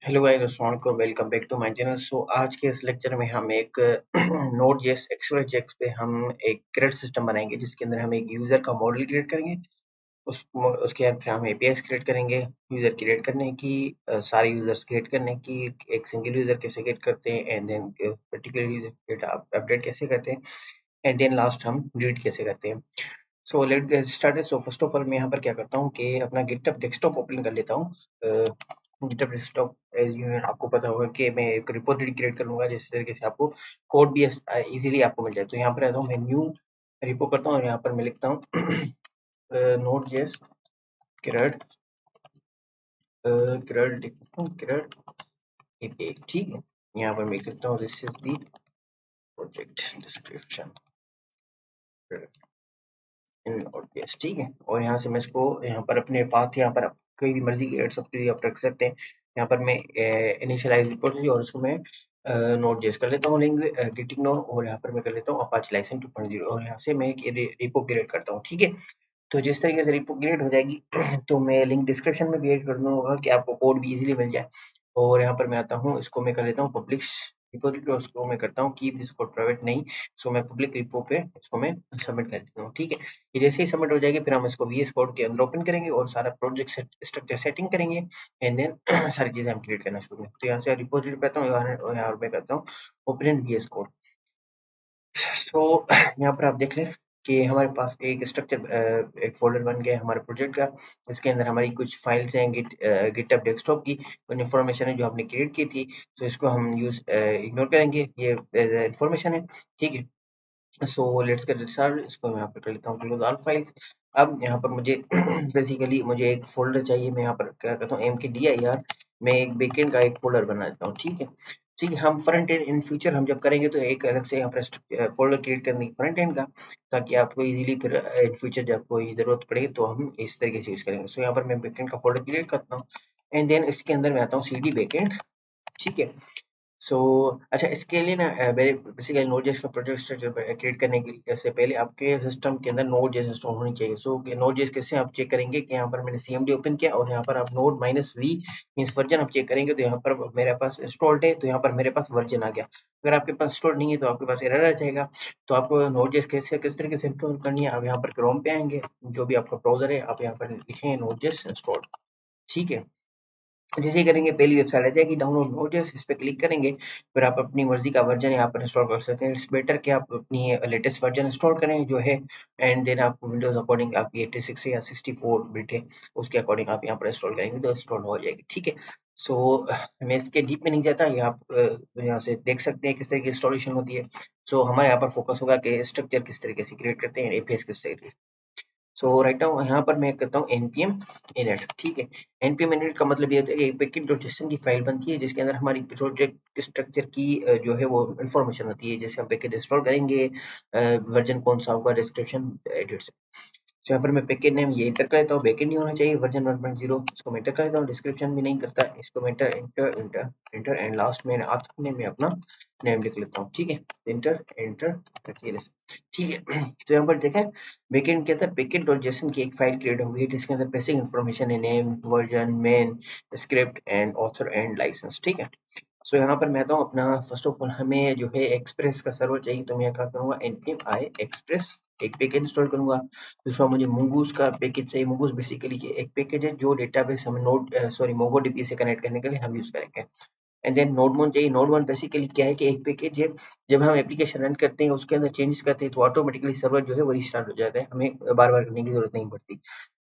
Hello guys, अस्सलाम वालेकुम। Welcome back to my channel. So आज के इस लेक्चर में हम एक नोड जेएस एक्सप्रेस पे हम एक क्रेड सिस्टम बनाएंगे जिसके अंदर हम एक यूजर का मॉडल क्रिएट करेंगे। उसके बाद फिर हम एपीआईज क्रिएट करेंगे यूजर क्रिएट करने की, सारे यूजर्स क्रिएट करने की, एक सिंगल यूजर कैसे क्रिएट करते हैं and then particular user data update कैसे करते हैं एंड देन लास्ट हम डिलीट कैसे करते हैं। So let get started. So first of all मैं यहाँ पर क्या करता हूँ कि अपना गिटहब डेस्कटॉप ओपन कर लेता हूँ। गिटहब डेस्कटॉप आपको पता होगा कि मैं एक रिपोजिटरी क्रिएट कर लूंगा जिस तरीके से आपको कोड भी इजीली आपको मिल जाए। तो यहाँ पर आता हूँ, मैं न्यू रिपो करता हूँ और यहाँ पर मैं लिखता हूँ node JS crate crate API. ठीक है, यहाँ पर मैं करता हूँ this is the project description in Node.js. ठीक है, और यहाँ से मैं इसको यहाँ पर अपने पाथ यहाँ पर कोई भी मर्जी की सकते आप रख सकते हैं। यहाँ पर मैं इनिशियलाइज रिपोजिटरी और इसको मैं नोड.js कर लेता हूँ लैंग्वेज गिट इग्नोर, और यहाँ पर मैं कर लेता हूँ अपाचे लाइसेंस 2.0 और यहाँ से मैं एक रिपो क्रिएट करता हूँ। ठीक है, तो जिस तरीके से रिपो क्रिएट हो जाएगी तो मैं लिंक डिस्क्रिप्शन में भी ऐड कर दूंगा होगा कि आपको कोड भी इजीली मिल जाए। और यहाँ पर मैं आता हूँ, इसको मैं कर लेता हूँ पब्लिश रिपोजिटरी और उसको मैं करता हूँ कीप दिस कोड प्राइवेट नहीं। सो मैं पब्लिक रिपो पे इसको मैं सबमिट कर देता हूँ। ठीक है, ये जैसे ही सबमिट हो जाएगी फिर हम इसको वीएस कोड के अंदर ओपन करेंगे और सारा प्रोजेक्ट स्ट्रक्चर सेटिंग करेंगे एंड देन सारी चीजें हम क्रिएट करना शुरू करेंगे। तो यहाँ से रिपोजिटरी पे आता हूँ और यहाँ पे करता हूँ ओपन वीएस कोड। तो यहाँ पर आप देख लें कि हमारे पास एक स्ट्रक्चर एक फोल्डर बन गया है हमारे प्रोजेक्ट का। इसके अंदर हमारी कुछ फाइल्स हैं गिटहब डेस्कटॉप की, कुछ इन्फॉर्मेशन है जो हमने क्रिएट की थी। तो इसको हम यूज इग्नोर करेंगे, ये इन्फॉर्मेशन है। ठीक है, सो लेट्स गेट स्टार्टेड। इसको मैं यहाँ पर कर लेता हूँ क्लोज ऑल फाइल्स। अब यहाँ पर मुझे बेसिकली मुझे एक फोल्डर चाहिए। मैं यहाँ पर क्या करता हूँ mkdir मैं एक बैकएंड का एक फोल्डर बना देता हूँ। ठीक है, ठीक है, हम फ्रंट एंड इन फ्यूचर हम जब करेंगे तो एक अलग से यहाँ पर फोल्डर क्रिएट करने की फ्रंट एंड का, ताकि आपको इजीली फिर इन फ्यूचर जब कोई जरूरत पड़ेगी तो हम इस तरीके से यूज करेंगे। सो यहाँ पर मैं बैकएंड का फोल्डर क्रिएट करता हूँ एंड देन इसके अंदर मैं आता हूँ cd बैकएंड। ठीक है, सो अच्छा, इसके लिए ना बेसिकली नोड जेएस का प्रोजेक्ट स्ट्रक्चर क्रिएट करने के से पहले आपके सिस्टम के अंदर नोड जेएस इंस्टॉल होनी चाहिए। सो नोड जेएस कैसे आप चेक करेंगे कि यहाँ पर मैंने सीएमडी ओपन किया और यहाँ पर आप नोड -v मींस वर्जन आप चेक करेंगे तो यहाँ पर मेरे पास इंस्टॉल्ड है, तो यहाँ पर मेरे पास वर्जन आ गया। अगर आपके पास इंस्टॉल्ड नहीं है तो आपके पास एरर आ जाएगा। तो आपको नोड जेएस कैसे किस तरीके से इंस्टॉल करनी है, आप यहाँ पर क्रोम पे आएंगे, जो भी आपका ब्राउजर है आप यहाँ पर लिखेंगे नोड जेएस इंस्टॉल। ठीक है, जैसे ही करेंगे पहली वेबसाइट आ जाएगी डाउनलोड नोड.js, इस पे क्लिक करेंगे फिर आप अपनी मर्जी का वर्जन यहाँ पर इंस्टॉल कर सकते हैं। इट्स बेटर कि आप अपनी लेटेस्ट वर्जन इंस्टॉल करें जो है, एंड देन आप विंडोज अकॉर्डिंग आपकी 86 या 64 बिट है उसके अकॉर्डिंग आप यहाँ पर इंस्टॉल करेंगे तो इंस्टॉल हो जाएगी। ठीक है, सो मैं इसके डीप में नहीं जाता, ये आप यहाँ से देख सकते हैं किस तरह की इंस्टॉलेशन होती है। सो हमारे यहाँ पर फोकस होगा कि स्ट्रक्चर किस तरीके से क्रिएट करते हैं, एपीएस किस तरीके से। सो राइट नाउ यहाँ पर मैं करता हूँ npm init। ठीक है, npm init का मतलब ये होता है कि एक पैकेट.json की फाइल बनती है जिसके अंदर हमारी प्रोजेक्ट स्ट्रक्चर की जो है वो इन्फॉर्मेशन होती है। जैसे हम पैकेज इंस्टॉल करेंगे, वर्जन कौन सा होगा, डिस्क्रिप्शन एडिट से। तो यहाँ पर मैं पैकेज नेम ये इंटर कर लेता हूँ, बैकएंड नहीं होना चाहिए, वर्जन 1.0 इसको मैं इंटर कर लेता हूँ, डिस्क्रिप्शन भी नहीं करता, इसको मैं inter inter inter inter and last में आखिर में मैं अपना नेम लिख लेता हूँ। ठीक है, इंटर इंटर ठीक है। तो यहाँ पर देखें बैकएंड के अंदर पैकेट.json की एक फाइल क्रिएट हो गई जिसके अंदर बेसिक इन्फॉर्मेशन है, name, version, main, script and author and licence. ठीक है, सो यहाँ पर मैं आता हूँ अपना फर्स्ट ऑफ ऑल हमें जो है एक्सप्रेस का सर्वर चाहिए, तो मैं क्या करूँगा npm i एक्सप्रेस एक पैकेज इंस्टॉल करूंगा। दूसरा मुझे mongoose का पैकेज चाहिए। mongoose बेसिकली ये एक पैकेज है जो डेटाबेस हम mongodb से कनेक्ट करने के लिए हम यूज करेंगे। एंड देन node1 चाहिए। node1 बेसिकली क्या है कि एक पैकेज है, जब हम एप्लीकेशन रन करते हैं उसके अंदर चेंजेस करते हैं तो ऑटोमेटिकली सर्वर जो है वो रिस्टार्ट हो जाता है, हमें बार बार करने की जरूरत नहीं पड़ती।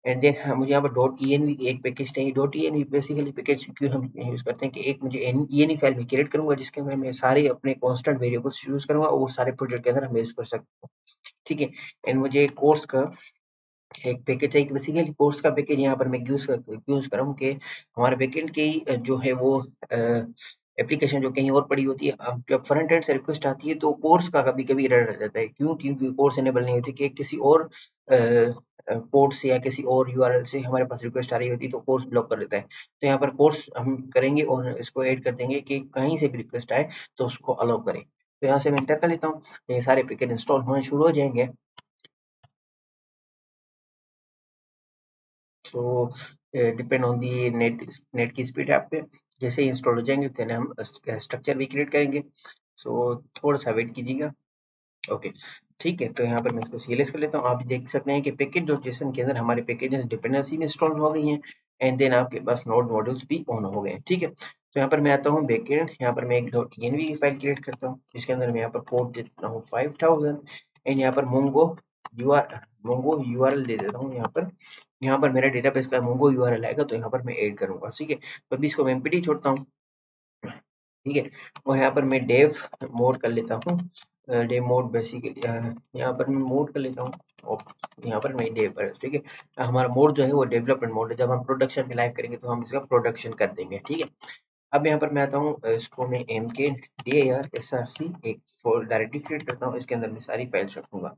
एंड देन मुझे यहाँ पर .env एक पैकेज चाहिए। .env बेसिकली पैकेज क्यों हम यूज करते हैं कि एक मुझे env फाइल में क्रिएट करूंगा जिसके अंदर मैं सारे अपने कांस्टेंट वेरिएबल्स यूज करूंगा और सारे प्रोजेक्ट के अंदर हम यूज कर सकते हैं। ठीक है, एंड मुझे कोर्स का एक पैकेज चाहिए। बेसिकली कोर्स का पैकेज यहाँ पर मैं यूज कर रहा हूँ कि हमारे बैकएंड की जो है वो एप्लीकेशन जो कहीं और पड़ी होती है, अब जब फ्रंट एंड से रिक्वेस्ट आती है तो कोर्स का कभी कभी एरर आ जाता है। क्यों? क्योंकि कोर्स इनेबल नहीं होती कि किसी और पोर्ट से या किसी और यूआरएल से हमारे पास रिक्वेस्ट आ रही होती है तो कोर्स ब्लॉक कर देता है। तो यहाँ पर कोर्स हम करेंगे और इसको ऐड कर देंगे कि कहीं से भी रिक्वेस्ट आए तो उसको अलाउ करें। तो यहाँ से मैं इंटर कर लेता हूँ, ये सारे पैकेज इंस्टॉल होने शुरू हो जाएंगे। सो डिपेंड ऑन दी नेट की स्पीड आप पे। जैसे ही इंस्टॉल हो जाएंगे देन हम स्ट्रक्चर भी क्रिएट करेंगे। सो थोड़ा सा वेट कीजिएगा। ओके, ठीक है। तो यहाँ पर मैं इसको सीएलएस कर लेता हूँ। आप देख सकते हैं कि पैकेज डॉट जेसन के अंदर हमारे पैकेजेस डिपेंडेंसी में इंस्टॉल हो गई हैं एंड देन आपके पास नोड मॉड्यूल्स भी ऑन हो गए हैं। ठीक है, तो यहाँ पर मैं आता हूँ बैकएंड। यहाँ पर मैं एक डॉट env की फाइल क्रिएट करता हूँ जिसके अंदर मैं यहाँ पर पोर्ट देता हूँ 5000 एंड यहाँ पर मोंगो यूआरएल दे देता हूँ। यहाँ पर मेरा डेटाबेस का मोंगो यूआरएल आएगा तो यहाँ पर मैं ऐड करूंगा। ठीक है, तो अभी इसको मैं एमपीटी छोड़ता हूँ। ठीक है, और यहाँ पर मैं डेव मोड कर लेता हूँ। डेव मोड बेसिकली यहाँ पर मैं मोड कर लेता हूँ और यहाँ पर मैं डेव पर। ठीक है, हमारा मोड जो है वो डेवलपमेंट मोड है। जब हम प्रोडक्शन में लाइव करेंगे तो हम इसका प्रोडक्शन कर देंगे। ठीक है, अब यहाँ पर मैं आता हूँ, इसको मैं mkdir एक फोल्डर डायरेक्टली क्रिएट करता हूँ। इसके अंदर मैं सारी फाइल्स रखूंगा।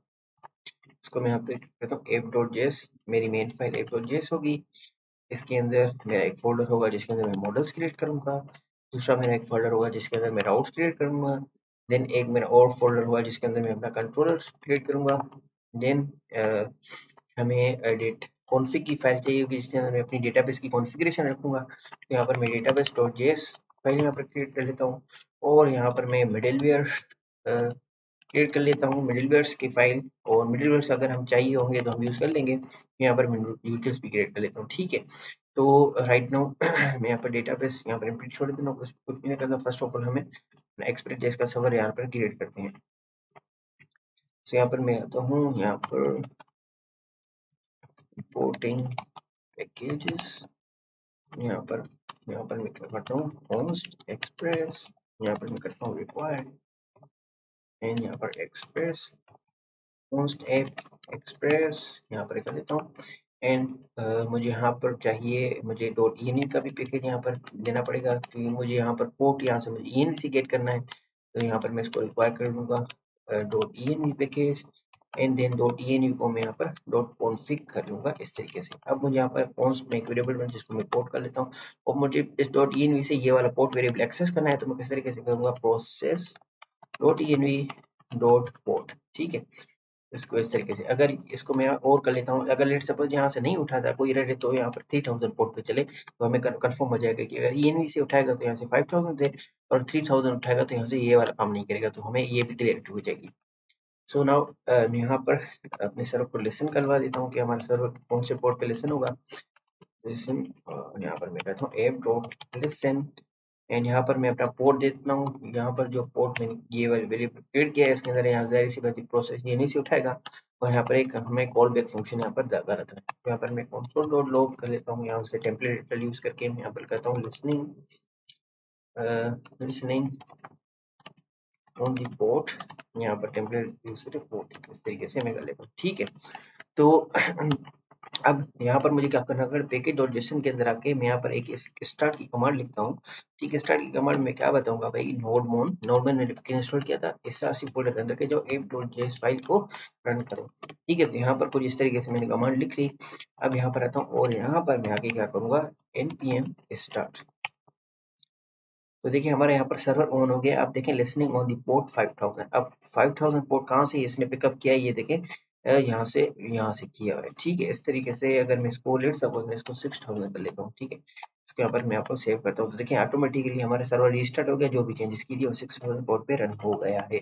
इसको मैं यहाँ पे करता हूँ app.js। मेरी मेन फाइल app.js होगी। इसके अंदर मेरा एक फोल्डर होगा जिसके अंदर मैं मॉडल्स क्रिएट करूंगा। दूसरा मेरा एक फोल्डर होगा जिसके अंदर मैं राउट्स क्रिएट करूंगा। देन एक मेरा और फोल्डर होगा जिसके अंदर मैं अपना कंट्रोलर्स क्रिएट करूंगा। देन हमें एडिट कॉन्फ़िग की फाइल चाहिए होगी जिसके अंदर मैं अपनी डेटाबेस की कॉन्फ़िगरेशन रखूंगा। तो यहाँ पर मैं डेटाबेस डॉट जेएस फाइल यहाँ पर क्रिएट कर लेता हूँ और यहाँ पर मैं मिडलवेयर क्रिएट कर लेता हूँ, मिडलवेयर्स की फाइल। और मिडलवेयर्स अगर हम चाहिए होंगे तो हम यूज़ कर लेंगे। यहाँ पर मैं यूटिल्स भी क्रिएट कर लेता हूँ। ठीक है, तो राइट नाउ मैं यहाँ पर डेटाबेस यहाँ पर एम्प्टी छोड़ देता हूँ। कुछ भी नहीं करना। फर्स्ट ऑफ ऑल हमें एक्सप्रेस जेएस का सर्वर यहाँ पर क्रिएट करते हैं। तो यहाँ पर मैं आता हूँ, यहाँ पर इंपोर्टिंग पैकेजेस। यहाँ पर मैं क्या करता हूँ, होस्ट एक्सप्रेस। यहाँ पर मैं करता हूँ रिक्वायर्ड एंड यहाँ पर एक्सप्रेस होस्ट ऐप एक्सप्रेस यहाँ पर कर देता हूँ। एंड मुझे यहाँ पर चाहिए, मुझे डॉट env का भी पैकेज यहाँ पर देना पड़ेगा क्योंकि मुझे यहाँ पर पोर्ट यहाँ से मुझे env से गेट करना है। तो यहाँ पर मैं इसको रिक्वायर कर दूंगा dot env package and then dot env को मैं यहाँ पर डॉट कॉन्फिग कर लूंगा इस तरीके से। अब मुझे यहाँ पर कॉन्स्ट में एक वेरिएबल बन जिसको मैं पोर्ट कर लेता हूँ और मुझे इस डॉट env से ये वाला पोर्ट वेरिएबल एक्सेस करना है। तो मैं किस तरीके से करूँगा, process dot env dot port. ठीक है, इसको इस तरीके से अगर इसको मैं और कर लेता हूँ। अगर लेट सपोज यहाँ से नहीं उठाता कोई एरर है तो यहाँ पर 3000 पोर्ट पे चले तो हमें कंफर्म हो जाएगा कि अगर env से उठाएगा तो यहाँ से 5000 दे और 3000 उठाएगा तो यहाँ से ये वाला काम नहीं करेगा। तो हमें ये भी क्लियरिटी हो जाएगी। सो नाउ मैं यहाँ पर अपने सर्वर को लिसन करवा देता हूँ कि हमारे सर्वर कौन से पोर्ट पे लिसन होगा। लिसन यहाँ पर मैं कहता हूँ app डॉट लिसन एंड यहाँ पर मैं अपना पोर्ट देता हूँ। यहाँ पर जो पोर्ट मैंने ये वेरिएबल क्रिएट किया है इसके अंदर यहाँ जाहिर सी बात है प्रोसेस ये नहीं से उठाएगा और यहाँ पर एक हमें कॉल बैक फंक्शन यहाँ पर दरकार रहता है। तो यहाँ पर मैं console डॉट लॉग कर लेता हूँ। यहाँ से टेम्पलेट यूज करके मैं यहाँ पर कहता हूँ लिसनिंग ऑन दी पोर्ट। यहाँ पर टेम्पलेट यूज करके पोर्ट इस तरीके से मैं कर लेता हूँ। ठीक है, तो अब यहाँ पर मुझे क्या करना है, पैकेज डॉट जेसन के अंदर आके मैं यहाँ पर एक स्टार्ट की कमांड लिखता हूँ। ठीक है, स्टार्ट की कमांड में क्या बताऊंगा भाई, नोड मैंने इंस्टॉल किया था एसआरसी फोल्डर के अंदर के जो app.js फाइल को रन करो। ठीक है, तो यहाँ पर कुछ इस तरीके से मैंने कमांड लिख ली। अब यहाँ पर आता हूँ और यहाँ पर मैं आगे क्या करूंगा, npm start। तो देखिए हमारे यहाँ पर सर्वर ऑन हो गया। आप देखें लिसनिंग ऑन दी पोर्ट 5000। अब 5000 पोर्ट कहाँ से इसने पिकअप किया है, ये देखें यहाँ से किया है। ठीक है, इस तरीके से अगर मैं इसको लेट सपोज मैं इसको 6000 कर लेता हूँ। ठीक है, इसके यहाँ पर मैं आपको सेव करता हूँ। तो देखिए ऑटोमेटिकली हमारा सर्वर रिस्टार्ट हो गया। जो भी चेंजेस की थी वो 6000 पोर्ट पे रन हो गया है।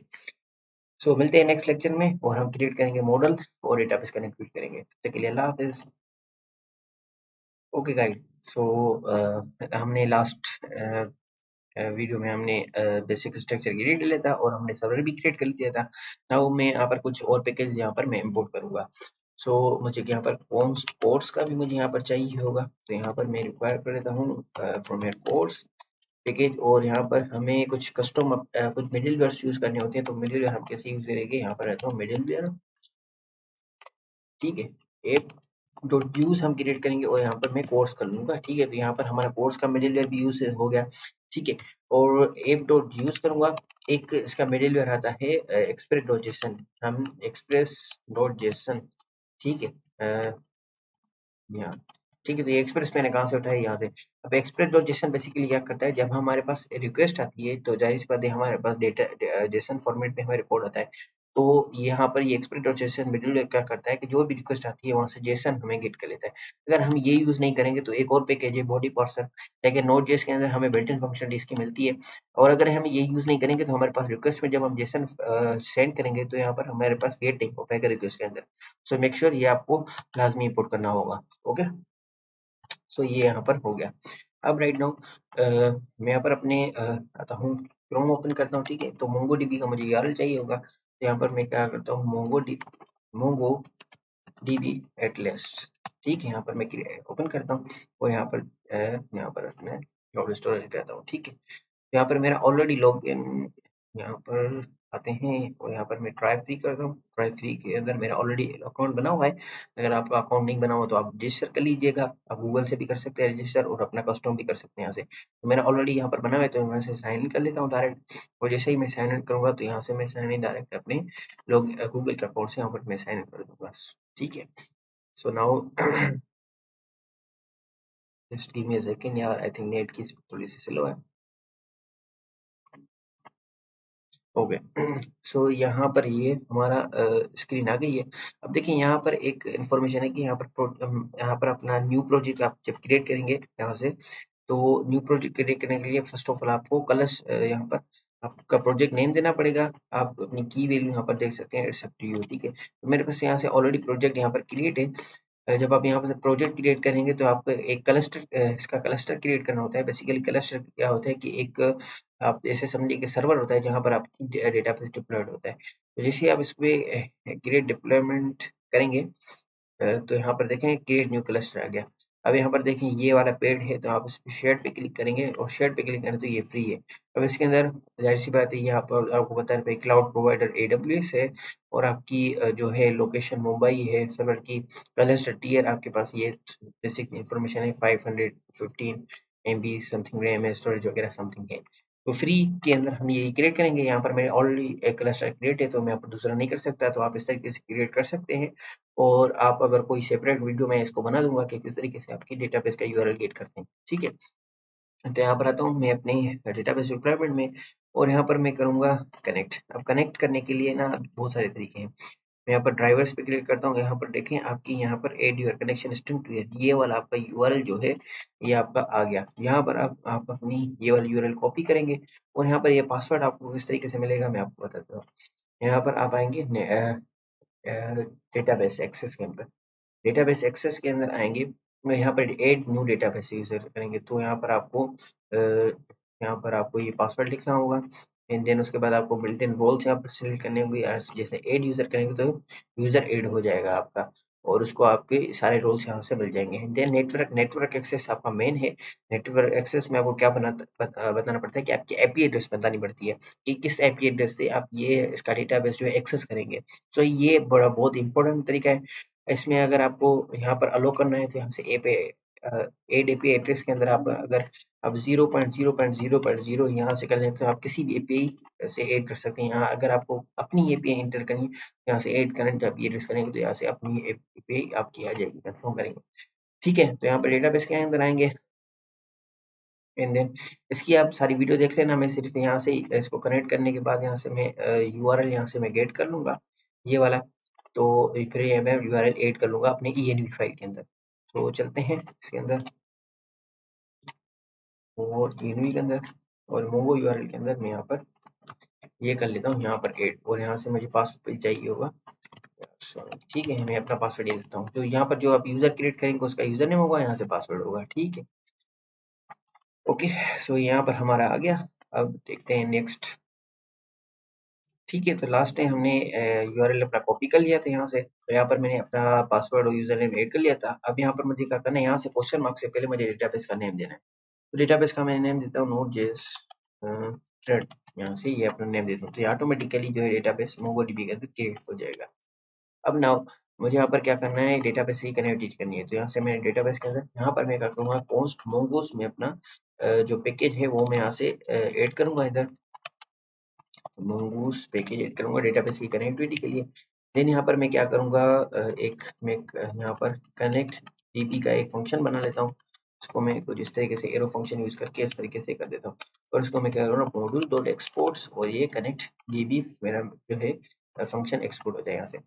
सो मिलते हैं नेक्स्ट लेक्चर में और हम क्रिएट करेंगे मॉडल और डेटाबेस कनेक्ट भी करेंगे। तब तक के लिए अल्लाह हाफिज। ओके गाइड, सो हमने लास्ट वीडियो में हमने बेसिक स्ट्रक्चर क्रिएट कर लिया था और हमने सर्वर भी क्रिएट कर लिया था। नाउ मैं यहाँ पर कुछ और पैकेज यहाँ पर मैं इंपोर्ट करूंगा। सो मुझे यहाँ पर कोर्स का भी मुझे यहाँ पर चाहिए होगा। तो यहाँ पर मैं रिक्वायर कर लेता हूँ फ्रॉम योर कोर्स पैकेज। और यहाँ पर हमें कुछ कस्टम कुछ मिडिलवेयर यूज करने होते हैं। तो मिडिलवेयर हम कैसे यूज करेंगे, यहाँ पर रहता हूँ मिडिलवेयर। ठीक है, एक डॉट यूज हम क्रिएट करेंगे और यहाँ पर मैं कोर्स कर लूंगा। ठीक है, तो यहाँ पर हमारा कोर्स का मिडिलवेयर भी यूज हो गया। ठीक है, और एप डॉट यूज करूंगा। एक इसका मिडिलवेयर आता है एक्सप्रेस डॉट जेसन। हम एक्सप्रेस डॉट जेसन, ठीक है यहाँ। ठीक है, तो ये एक्सप्रेस मैंने कहाँ से उठाया, यहाँ से। अब एक्सप्रेस डॉट जेसन बेसिकली क्या करता है, जब हमारे पास रिक्वेस्ट आती है तो जाहिर सी बात है हमारे पास डेटा जेसन फॉर्मेट में हमें रिकॉर्ड आता है। तो यहाँ पर ये एक्सप्रेट और जेसन मिडिलवेयर क्या करता है कि जो भी रिक्वेस्ट आती है वहां से जेसन हमें गेट कर लेता है। अगर हम ये यूज नहीं करेंगे तो एक और पैकेज है बॉडी पार्सर, लेकिन नोड जेएस के अंदर हमें बिल्ट इन फंक्शन इसकी मिलती है। और अगर हम ये यूज नहीं करेंगे तो हमारे पास रिक्वेस्ट में जब हम जेसन सेंड करेंगे तो यहाँ पर हमारे पास गेट नहीं हो पाएगा रिक्वेस्ट के अंदर। सो मेक श्योर ये आपको लाजमी इंपोर्ट करना होगा। ओके, सो ये यहाँ पर हो गया। अब राइट नाउ मैं यहाँ पर अपने आता हूँ, क्रोम ओपन करता हूँ। ठीक है, तो मोंगो डीबी का मुझे यूआरएल चाहिए होगा, तो यहाँ पर मैं क्या करता हूँ, मोंगो डीबी एटलस। ठीक है, यहाँ पर मैं ओपन करता हूँ और यहाँ पर अपना क्लाउड स्टोरेज रहता हूँ। ठीक है, यहाँ पर मेरा ऑलरेडी लॉग इन, यहाँ पर आते हैं और यहाँ पर मैं ट्राई फ्री करता हूँ। ट्राई फ्री के अंदर मेरा ऑलरेडी अकाउंट बना हुआ है। अगर आपका अकाउंट नहीं बना हुआ तो आप रजिस्टर कर लीजिएगा। आप गूगल से भी कर सकते हैं रजिस्टर और अपना कस्टम भी कर सकते हैं यहाँ से। तो मेरा ऑलरेडी यहाँ पर बना हुआ है तो मैं साइन इन कर लेता हूँ डायरेक्ट। और जैसे ही मैं साइन इन करूंगा तो यहाँ से मैं साइन इन डायरेक्ट अपने लोग गूगल के अकाउंट से यहाँ पर मैं साइन इन कर दूंगा। ठीक है, so now just give me a second यार, आई थिंक नेट की थोड़ी सी स्लो है। हो गए। सो यहाँ पर ये हमारा स्क्रीन आ गई है। अब देखिए यहाँ पर एक इन्फॉर्मेशन है कि यहाँ पर अपना न्यू प्रोजेक्ट आप जब क्रिएट करेंगे यहाँ से, तो न्यू प्रोजेक्ट क्रिएट करने के लिए फर्स्ट ऑफ ऑल आपको कलर्स यहाँ पर आपका प्रोजेक्ट नेम देना पड़ेगा। आप अपनी की वैल्यू यहाँ पर देख सकते हैं, इट्स अप टू यू। ठीक है, तो मेरे पास यहाँ से ऑलरेडी प्रोजेक्ट यहाँ पर क्रिएट है। जब आप यहाँ पर प्रोजेक्ट क्रिएट करेंगे तो आपको एक क्लस्टर इसका क्लस्टर क्रिएट करना होता है। बेसिकली क्लस्टर क्या होता है कि एक आप जैसे समझिए कि सर्वर होता है जहाँ पर आपकी डेटाबेस डिप्लॉयड होता है। तो जैसे आप इस पे क्रिएट डिप्लॉयमेंट करेंगे तो यहाँ पर देखें क्रिएट न्यू क्लस्टर आ गया। अब यहाँ पर देखें ये वाला पेड है तो आप इस पे शेयर पे क्लिक करेंगे और शेयर पे क्लिक करें तो ये फ्री है। अब इसके अंदर जाहिर सी बात है यहाँ पर आपको बता रहे क्लाउड प्रोवाइडर AWS है और आपकी जो है लोकेशन मुंबई है, सर्वर की क्लस्टर टियर आपके पास ये बेसिक इंफॉर्मेशन है। 515 MB समथिंग रैम है, स्टोरेज वगैरह समथिंग है। तो फ्री के अंदर हम ये क्रिएट करेंगे। यहाँ पर मेरे ऑलरेडी एक क्लस्टर क्रिएट है तो मैं यहाँ पर दूसरा नहीं कर सकता, तो आप इस तरीके से क्रिएट कर सकते हैं। और आप अगर कोई सेपरेट वीडियो मैं इसको बना दूंगा कि किस तरीके से आपकी डेटाबेस का यूआरएल गेट करते हैं। ठीक है, तो यहाँ पर आता हूँ मैं अपने डेटाबेस डिप्लॉयमेंट में और यहाँ पर मैं करूँगा कनेक्ट। अब कनेक्ट करने के लिए ना बहुत सारे तरीके हैं। मैं यहाँ पर ड्राइवर्स पे क्लिक करता हूँ। यहाँ पर देखें आपकी यहाँ पर add your connection string to ये वाला आपका यूआरएल जो है ये आपका आ गया। यहाँ पर आप अपनी ये वाली यूआरएल कॉपी करेंगे और यहाँ पर ये पासवर्ड आपको किस तरीके से मिलेगा मैं आपको बताता हूँ। यहाँ पर आप आएंगे डेटाबेस एक्सेस के अंदर। डेटाबेस एक्सेस के अंदर आएंगे तो यहाँ पर ऐड न्यू डेटाबेस यूजर करेंगे तो यहाँ पर आपको ये पासवर्ड लिखना होगा एंड देन उसके बाद आपको बिल्ट इन रोल्स यहाँ पर सिलेक्ट करने होंगे। जैसे ऐड यूजर करेंगे तो यूजर ऐड हो जाएगा आपका और उसको आपके सारे रोल्स यहाँ से मिल जाएंगे। देन नेटवर्क एक्सेस आपका मेन है। नेटवर्क एक्सेस में आपको क्या बताना पड़ता है कि आपकी आईपी एड्रेस बतानी पड़ती है कि किस आईपी एड्रेस से आप ये इसका डेटाबेस जो है एक्सेस करेंगे। तो ये बड़ा बहुत इंपॉर्टेंट तरीका है। इसमें अगर आपको यहाँ पर अलो करना है तो यहाँ से एड एपीआई एड्रेस के अंदर आप अगर आप 0.0.0.0 यहाँ से कर लें तो आप किसी भी एपीआई से ऐड कर सकते हैं। यहाँ अगर आपको अपनी एपीआई इंटर करनी है यहाँ से ऐड करंट आप ये एड्रेस करेंगे तो यहाँ से अपनी एपीआई आपकी आ जाएगी, कंफर्म करेंगे। ठीक है, तो यहाँ पर डेटाबेस के अंदर आएंगे एंड देन इसकी आप सारी वीडियो देख लेना। मैं सिर्फ यहाँ से इसको कनेक्ट करने के बाद यहाँ से मैं यूआरएल यहाँ से मैं गेट कर लूंगा ये वाला। तो फिर ये मैं यूआरएल ऐड कर लूंगा अपने env फाइल के अंदर। तो चलते हैं इसके अंदर और env के अंदर और मोंगो यूआरएल के अंदर मैं यहाँ पर ये कर लेता हूँ यहाँ पर ऐड और यहाँ से मुझे पासवर्ड चाहिए होगा। ठीक है, मैं अपना पासवर्ड दे देता हूँ। तो यहाँ पर जो आप यूजर क्रिएट करेंगे उसका यूजर नेम होगा, यहाँ से पासवर्ड होगा। ठीक है, ओके, सो यहाँ पर हमारा आ गया। अब देखते हैं नेक्स्ट। ठीक है, तो लास्ट टाइम हमने यूआरएल अपना कॉपी कर लिया था यहाँ से, तो यहाँ पर मैंने अपना पासवर्ड और यूजर नेम ऐड कर लिया था। अब यहाँ पर मुझे क्या करना है, यहाँ से क्वेश्चन मार्क से पहले मुझे डेटाबेस का नेम देना है। तो डेटाबेस का मैं नेम देता हूँ नोड.js थ्रेड। यहाँ से ये अपना नेम देता हूँ तो ये ऑटोमेटिकली जो है डेटाबेस मोंगोडीबी के अंदर क्रिएट हो जाएगा। अब नाउ मुझे यहाँ पर क्या करना है, डेटाबेस की कनेक्टिविटी करनी है। तो यहाँ से मैं डेटाबेस के अंदर यहाँ पर मैं क्या करूँगा, पोस्ट मोंगोस में अपना जो पैकेज है वो मैं यहाँ से ऐड करूँगा। इधर mongoose पैकेज ऐड करूंगा डेटाबेस की कनेक्टिविटी के लिए। देन यहाँ पर मैं क्या करूंगा, यहाँ पर कनेक्ट डीबी का एक फंक्शन बना लेता हूँ। इसको मैं कुछ इस तरीके से एरो फंक्शन यूज करके इस तरीके से कर देता हूँ और इसको मैं क्या करूँगा मॉड्यूल डॉट एक्सपोर्ट्स और ये कनेक्ट डीबी मेरा जो है फंक्शन एक्सपोर्ट हो जाए यहाँ से।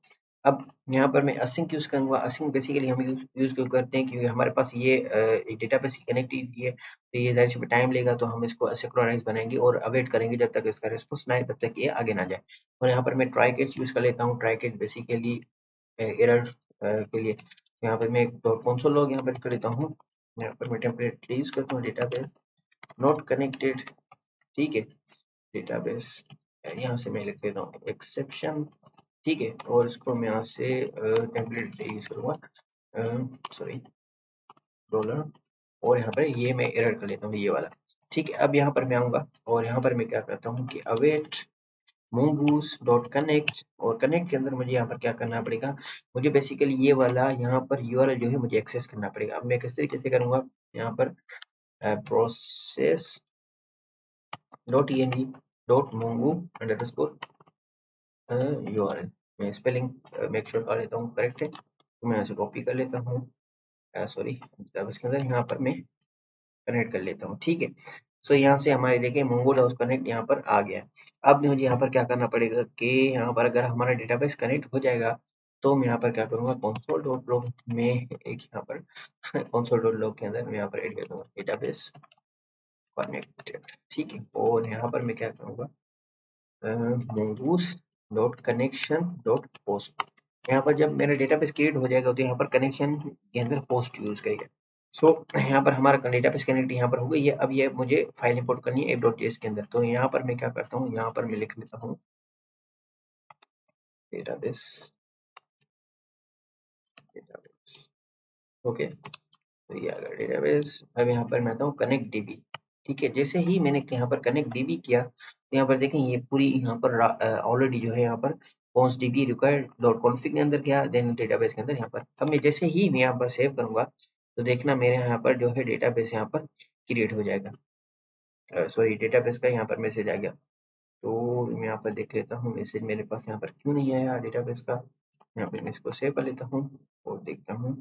अब यहाँ पर मैं असिंक यूज करूंगा। असिंक बेसिकली हम यूज क्यों करते हैं, क्योंकि हमारे पास ये एक डेटाबेस की कनेक्टिविटी है, तो ये जाहिर सी टाइम लेगा, तो हम इसको असिंक्रोनाइज बनाएंगे और अवेट करेंगे जब तक इसका रिस्पॉन्स ना आए, तब तक ये आगे ना जाए। और यहाँ पर मैं ट्राई कैच यूज कर लेता हूँ। ट्राई कैच बेसिकली एरर के लिए यहाँ पर मैं कंसोल लॉग यहाँ पर कर लेता हूँ। यहाँ पर मैं टेम्पलेट यूज करता हूँ, डेटाबेस नॉट कनेक्टेड, ठीक है। डेटाबेस यहाँ से मैं लिख देता हूँ एक्सेप्शन, ठीक है। और इसको मैं यहाँ से टेम्पलेट यूज करूंगा, सॉरी डॉलर, और यहाँ पर ये मैं एरर कर लेता हूँ ये वाला, ठीक है। अब यहाँ पर मैं आऊंगा और यहाँ पर मैं क्या करता हूँ कि अवेट mongoose डॉट कनेक्ट, और कनेक्ट के अंदर मुझे यहाँ पर क्या करना पड़ेगा, मुझे बेसिकली ये वाला यहाँ पर यूआरएल जो है मुझे एक्सेस करना पड़ेगा। अब मैं किस तरीके से करूंगा, यहाँ पर process dot env dot mongo underscore URL, मैं स्पेलिंग मेक श्योर कर लेता हूँ करेक्ट है, तो मैं यहाँ से कॉपी कर लेता हूँ, सॉरी इसके अंदर यहाँ पर मैं कनेक्ट कर लेता हूँ, ठीक है। सो यहाँ से हमारे देखें मोंगो हाउस कनेक्ट यहाँ पर आ गया। अब मुझे यहाँ पर क्या करना पड़ेगा कि यहाँ पर अगर हमारा डेटाबेस कनेक्ट हो जाएगा, तो मैं यहाँ पर क्या करूँगा, कंसोल डॉट लॉग में एक यहाँ पर कंसोल डॉट लॉग के अंदर मैं यहाँ पर एड कर दूंगा डेटाबेस कनेक्टेड, ठीक है। और यहाँ पर मैं क्या करूँगा, mongoose dot connection dot post, यहाँ पर जब मेरा डेटाबेस क्रिएट हो जाएगा तो यहाँ पर कनेक्शन के अंदर पोस्ट यूज करेगा। सो यहाँ पर हमारा डेटाबेस कनेक्ट यहाँ पर हो गई है। अब ये मुझे फाइल इंपोर्ट करनी है app.js के अंदर, तो यहाँ पर मैं क्या करता हूँ, यहाँ पर मैं लिख लेता हूँ डेटाबेस, डेटाबेस, ओके। तो ये आ गया डेटाबेस। अब यहाँ पर मैं आता हूँ कनेक्ट डीबी, ठीक है। जैसे ही मैंने यहाँ पर कनेक्ट डीबी किया, तो यहाँ पर देखें ये पूरी यहाँ पर ऑलरेडी जो है यहाँ पर पॉन्स डीबी रिक्वायर्ड डॉट कॉन्फिग के अंदर गया, देन डेटाबेस के अंदर यहाँ पर। अब मैं जैसे ही मैं यहाँ पर सेव करूंगा, तो देखना मेरे यहाँ पर जो है डेटाबेस यहाँ पर क्रिएट हो जाएगा, सॉरी डेटाबेस का यहाँ पर मैसेज आ गया। तो मैं यहाँ पर देख लेता हूँ मैसेज मेरे पास यहाँ पर क्यों नहीं आया डेटाबेस का। यहाँ पे मैं इसको सेव कर लेता हूँ और देखता हूँ,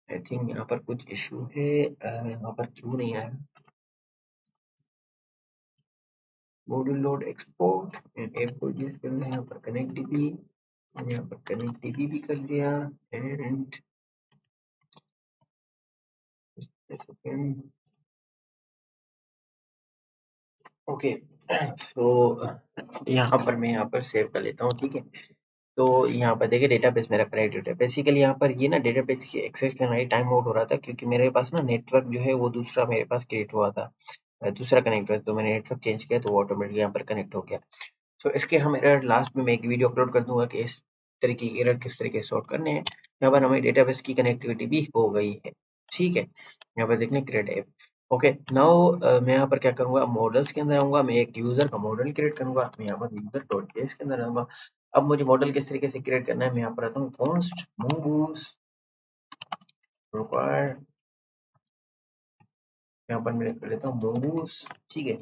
आई थिंक यहाँ पर कुछ इशू है, यहाँ पर क्यों नहीं आया। Module load export and airport जिसके अंदर यहाँ पर कनेक्ट डीबी, यहाँ पर कनेक्ट डीबी भी कर दिया, एंड सेकेंड, ओके। सो यहाँ पर मैं यहाँ पर सेव कर लेता हूँ, ठीक है। तो यहाँ पर देखिए डेटाबेस मेरा कनेक्टेड है। बेसिकली यहाँ पर ये ना डेटाबेस की एक्सेस करना टाइम आउट हो रहा था, क्योंकि मेरे पास ना नेटवर्क जो है वो दूसरा मेरे पास क्रिएट हुआ था, दूसरा कनेक्ट हुआ, तो मैंने नेटवर्क चेंज किया तो वो ऑटोमेटिकली यहाँ पर कनेक्ट हो गया। सो इसके हम एरर लास्ट में मैं एक वीडियो अपलोड कर दूंगा कि इस तरीके की एरर किस तरीके से सॉर्ट करने हैं। यहाँ पर हमारी डेटाबेस की कनेक्टिविटी भी हो गई है, ठीक है। यहाँ पर देखने क्रिएट ऐप, ओके। नाउ मैं यहाँ पर क्या करूंगा, मॉडल्स के अंदर आऊंगा, मैं एक यूजर का मॉडल क्रिएट करूंगा, मैं यहाँ पर यूजर डॉट जेएस के अंदर आऊंगा। अब मुझे मॉडल किस तरीके से क्रिएट करना है, मैं यहाँ पर आता हूँ कॉन्स्ट mongoose रिक्वायर्ड, यहाँ पर मैं कर लेता हूँ mongoose, ठीक है।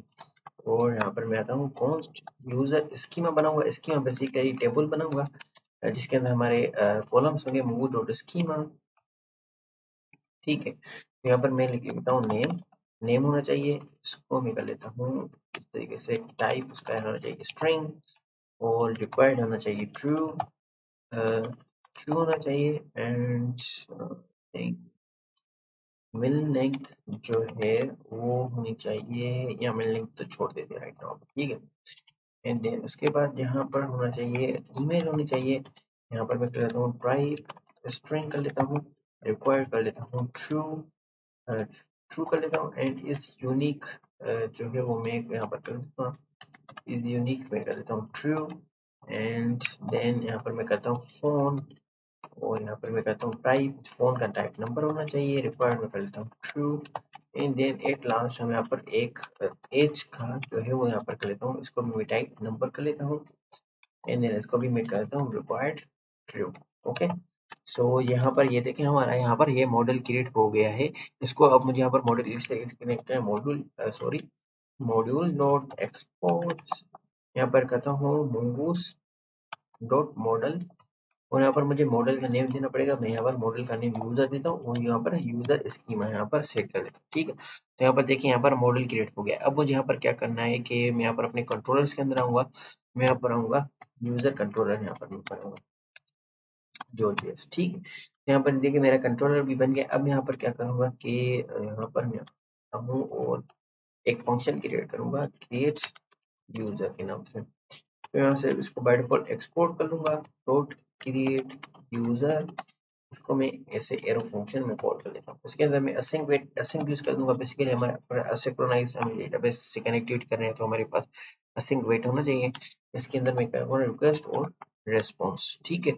और यहाँ पर मैं आता हूँ कॉन्स्ट यूजर स्कीमा बनाऊंगा। स्कीमा बेसिकली टेबल बनाऊंगा जिसके अंदर हमारे कॉलम्स होंगे mongoose डॉट स्कीमा, ठीक है। तो यहाँ पर मैं लिख लेता हूँ नेम, नेम होना चाहिए, इसको मैं कर लेता हूँ इस तरीके से, टाइप उसका होना चाहिए स्ट्रिंग, और रिक्वायर्ड होना चाहिए ट्रू, ट्रू होना चाहिए, एंड मिल लेंथ जो है वो होनी चाहिए, या मिल लेंथ तो छोड़ देते राइट नाउ, ठीक है। एंड देन उसके बाद यहाँ पर होना चाहिए ईमेल होनी चाहिए। यहाँ पर मैं कर लेता हूँ टाइप स्ट्रिंग कर लेता हूँ, रिक्वायर्ड कर लेता हूँ ट्रू, ट्रू कर लेता हूँ, एंड इस यूनिक जो है वो मैं यहाँ पर कर देता हूँ, इस यूनिक में कर लेता हूँ ट्रू, एंड देन यहाँ पर मैं करता हूँ फोन, और यहाँ पर मैं कहता हूँ टाइप, फोन का टाइप नंबर होना चाहिए, रिक्वायर्ड में कर लेता हूँ true, and then at last हम यहाँ पर एक एज का जो है वो यहाँ पर कर लेता हूँ, इसको मैं टाइप नंबर कर लेता हूँ, एंड देन इसको भी मैं करता हूँ रिक्वायर्ड ट्रू, ओके। सो यहाँ पर ये देखें हमारा यहाँ पर ये मॉडल क्रिएट हो गया है। इसको अब मुझे यहाँ पर मॉडल इस तरीके से कनेक्ट करना है, module sorry module dot export, यहाँ पर कहता हूँ mongoose डॉट मॉडल, और यहाँ पर मुझे मॉडल का नेम देना पड़ेगा। मैं यहाँ पर मॉडल का नेम यूजर देता हूँ और यहाँ पर यूजर स्कीमा यहाँ पर सेट कर देता हूँ, ठीक है। तो यहाँ पर देखिए यहाँ पर मॉडल क्रिएट हो गया। अब मुझे यहाँ पर क्या करना है कि मैं यहाँ पर अपने कंट्रोलर्स के अंदर आऊंगा, मैं यहाँ पर आऊंगा यूजर कंट्रोलर, यहाँ पर मैं करूंगा JOJS, ठीक है। यहाँ पर देखिए मेरा कंट्रोलर भी बन गया। अब यहाँ पर क्या करूंगा कि यहाँ पर मैं हूँ और एक फंक्शन क्रिएट करूंगा क्रिएट यूजर के नाम से। तो यहाँ से इसको बाय डिफॉल्ट एक्सपोर्ट कर लूंगा डॉट क्रिएट यूजर। इसको मैं ऐसे एरो फंक्शन में कॉल कर लेता हूँ। इसके अंदर मैं असिंक यूज कर दूंगा। बेसिकली हमारे असिंक्रोनाइज हम डेटाबेस से कनेक्टिविटी कर रहे हैं तो हमारे पास असिंक वेट होना चाहिए। इसके अंदर मैं करूँगा रिक्वेस्ट और रेस्पॉन्स, ठीक है।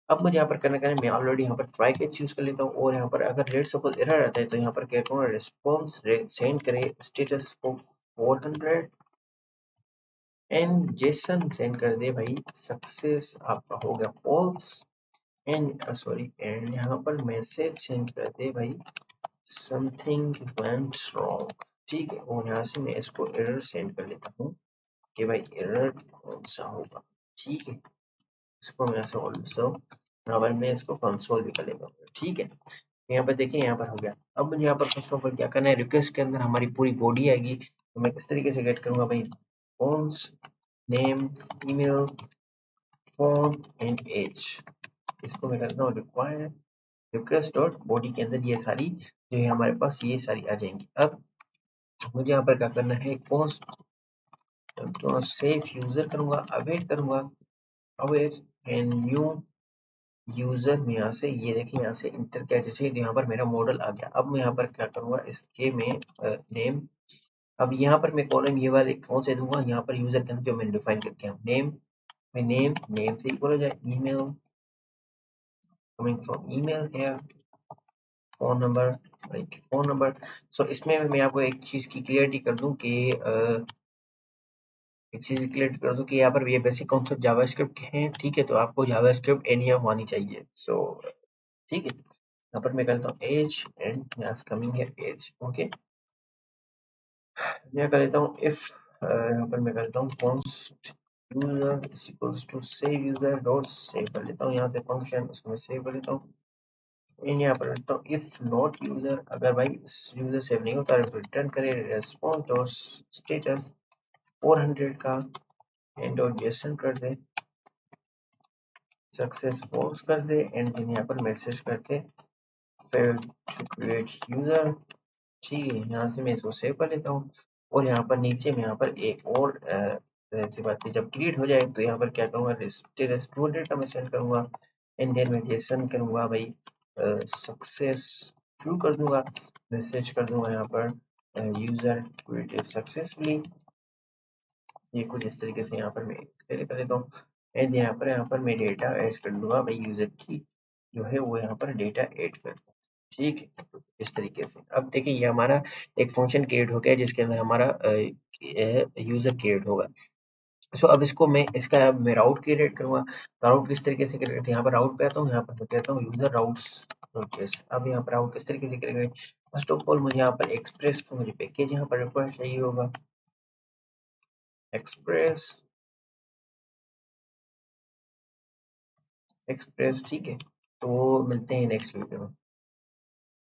अब मुझे यहाँ पर करना क्या है, मैं ऑलरेडी यहाँ पर ट्राई कैच यूज कर लेता हूँ और यहाँ पर अगर लेट सपोज एरर आता है तो यहाँ पर क्या करूँगा रिस्पॉन्स सेंड करे स्टेटस को 400 एंड जेसन सेंड कर दे भाई सक्सेस आपका हो गया फॉल्स एंड सॉरी एंड यहाँ पर मैसेज सेंड कर दे भाई समथिंग वेंट रॉन्ग, ठीक है। और यहाँ से मैं इसको एरर सेंड कर लेता हूँ कि भाई एरर कौन सा होगा, ठीक है। इसको मैं ऐसे ऑल्सो यहाँ पर मैं इसको कंसोल भी कर लेता हूँ, ठीक है। यहाँ पर देखिए यहाँ पर हो गया। अब मुझे यहाँ पर फर्स्ट ऑफ ऑल क्या करना है, रिक्वेस्ट के अंदर हमारी पूरी बॉडी आएगी तो मैं किस तरीके से गेट करूंगा भाई phones name email phone and age. इसको मैं करता हूँ रिक्वायर रिक्वेस्ट डॉट बॉडी के अंदर ये सारी जो है हमारे पास ये सारी आ जाएंगी। अब मुझे यहाँ पर क्या करना है पोस्ट तो सेव यूजर करूंगा अवेट करूंगा अवेट एंड न्यू यूजर में यहाँ से ये देखिए यहाँ से इंटर क्या जैसे यहाँ पर मेरा मॉडल आ गया। अब मैं यहाँ पर क्या करूंगा इसके में नेम। अब यहाँ पर मैं कॉलम ये वाले कौन से दूंगा, यहाँ पर यूजर के अंदर जो मैंने डिफाइन करके नेम में नेम से इक्वल हो जाए email coming from email here phone number phone number. So इसमें मैं आपको एक चीज की क्लियरिटी कर दूं कि एक चीज क्लियर कर दूं कि यहाँ पर ये बेसिक कॉन्सेप्ट जावास्क्रिप्ट के हैं, ठीक है। तो आपको जावास्क्रिप्ट एनियम आनी चाहिए। सो ठीक है, यहाँ पर मैं करता हूँ एज एंड यहाँ कमिंग है एज, ओके। मैं कर लेता हूँ इफ यहाँ पर मैं करता हूँ const user is equals to save user dot save कर लेता हूँ यहाँ से फंक्शन उसको मैं सेव कर लेता हूँ। यहाँ पर करता हूँ इफ नॉट यूजर, अगर भाई यूजर सेव नहीं होता है रिटर्न करे रेस्पॉन्स डॉट स्टेटस 400 का एंड डॉट जेसन कर दे सक्सेस फॉल्स कर दे एंड देन यहाँ पर मैसेज करके फेल्ड टू क्रिएट यूजर, ठीक है। यहाँ से मैं इसको सेव कर लेता हूँ और यहाँ पर नीचे में यहाँ पर एक और ऐसी बात है जब क्रिएट हो जाए तो यहाँ पर क्या करूँगा स्टेटस 200 का मैं सेंड करूँगा एंड देन मैं जेसन करूँगा भाई सक्सेस ट्रू कर दूंगा मैसेज कर दूंगा यहाँ पर यूजर क्रिएटेड सक्सेसफुली। ये कुछ इस तरीके से यहाँ पर मैं कर लेता हूँ एंड यहाँ पर मैं डेटा ऐड कर दूंगा भाई यूजर की जो है वो यहाँ पर डेटा ऐड कर दूंगा, ठीक है। तो इस तरीके से अब देखिए ये हमारा एक फंक्शन क्रिएट हो गया जिसके अंदर हमारा यूजर क्रिएट होगा। सो अब इसको मैं इसका मैं राउट क्रिएट करूंगा। तो राउट किस तरीके से क्रिएट, यहाँ पर राउट पे आता हूँ, यहाँ पर मैं कहता हूँ यूजर राउट्स। अब यहाँ पर राउट किस तरीके से क्रिएट, फर्स्ट ऑफ ऑल मुझे यहाँ पर एक्सप्रेस का मुझे पैकेज यहाँ पर रिक्वायर चाहिए होगा एक्सप्रेस एक्सप्रेस, ठीक है। तो मिलते हैं नेक्स्ट वीडियो में।